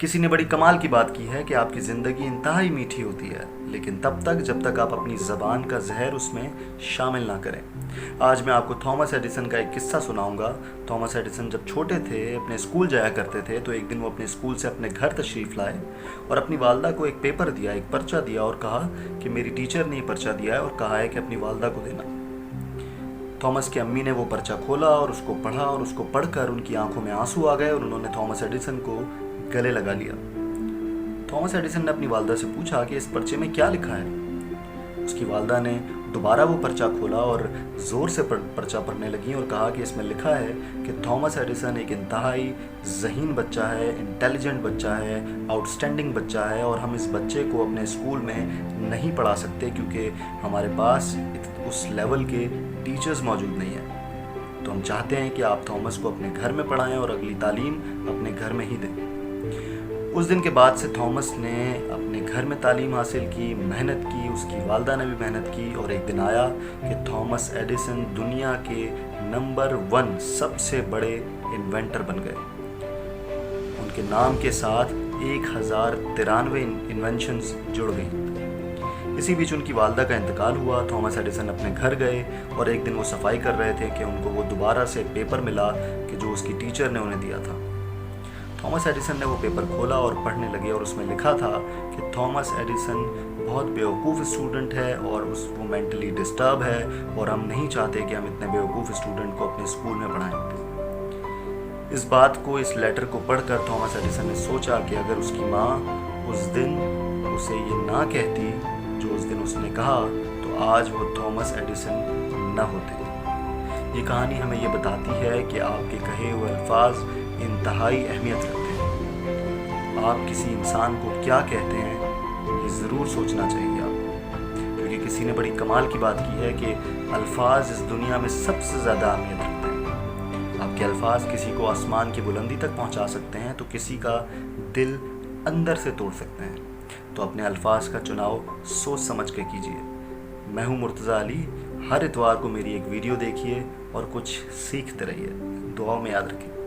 किसी ने बड़ी कमाल की बात की है कि आपकी ज़िंदगी इंतहाई मीठी होती है, लेकिन तब तक जब तक आप अपनी ज़बान का जहर उसमें शामिल ना करें। आज मैं आपको थॉमस एडिसन का एक किस्सा सुनाऊंगा। थॉमस एडिसन जब छोटे थे, अपने स्कूल जाया करते थे, तो एक दिन वो अपने स्कूल से अपने घर तशरीफ़ लाए और अपनी वालदा को एक पेपर दिया, एक पर्चा दिया और कहा कि मेरी टीचर ने ये पर्चा दिया है और कहा है कि अपनी वालदा को देना। थॉमस की अम्मी ने वो पर्चा खोला और उसको पढ़ा और उसको पढ़कर उनकी आंखों में आंसू आ गए और उन्होंने थॉमस एडिसन को गले लगा लिया। थॉमस एडिसन ने अपनी वालदा से पूछा कि इस पर्चे में क्या लिखा है। उसकी वालदा ने दोबारा वो पर्चा खोला और ज़ोर से पर्चा पढ़ने लगी और कहा कि इसमें लिखा है कि थॉमस एडिसन एक इंतहाई ज़हीन बच्चा है, इंटेलिजेंट बच्चा है, आउटस्टैंडिंग बच्चा है और हम इस बच्चे को अपने स्कूल में नहीं पढ़ा सकते क्योंकि हमारे पास उस लेवल के टीचर्स मौजूद नहीं हैं। तो हम चाहते हैं कि आप थॉमस को अपने घर में पढ़ाएं और अगली तालीम अपने घर में ही दें। उस दिन के बाद से थॉमस ने अपने घर में तालीम हासिल की, मेहनत की, उसकी वालदा ने भी मेहनत की और एक दिन आया कि थॉमस एडिसन दुनिया के नंबर 1 सबसे बड़े इन्वेंटर बन गए। उनके नाम के साथ 1093 इन्वेंशंस जुड़ गई। इसी बीच उनकी वालदा का इंतकाल हुआ। थॉमस एडिसन अपने घर गए और एक दिन वो सफाई कर रहे थे कि उनको वो दोबारा से पेपर मिला कि जो उसकी टीचर ने उन्हें दिया था। थॉमस एडिसन ने वो पेपर खोला और पढ़ने लगे और उसमें लिखा था कि थॉमस एडिसन बहुत बेवकूफ़ स्टूडेंट है और वो मेंटली डिस्टर्ब है और हम नहीं चाहते कि हम इतने बेवकूफ़ स्टूडेंट को अपने स्कूल में पढ़ाएं। इस बात को, इस लेटर को पढ़कर थॉमस एडिसन ने सोचा कि अगर उसकी माँ उस दिन उसे ये ना कहती जो उस दिन उसने कहा, तो आज वो थॉमस एडिसन न होते। ये कहानी हमें ये बताती है कि आपके कहे हुए अल्फाज इंतहाई अहमियत रखते हैं। आप किसी इंसान को क्या कहते हैं, ये ज़रूर सोचना चाहिए आपको, क्योंकि किसी ने बड़ी कमाल की बात की है कि अल्फाज इस दुनिया में सबसे ज़्यादा अहमियत रखते हैं। आपके अल्फाज किसी को आसमान की बुलंदी तक पहुंचा सकते हैं तो किसी का दिल अंदर से तोड़ सकते हैं। तो अपने अल्फाज का चुनाव सोच समझ के कीजिए। मैं हूँ मुर्तज़ा अली। हर इतवार को मेरी एक वीडियो देखिए और कुछ सीखते रहिए। दुआ में याद रखें।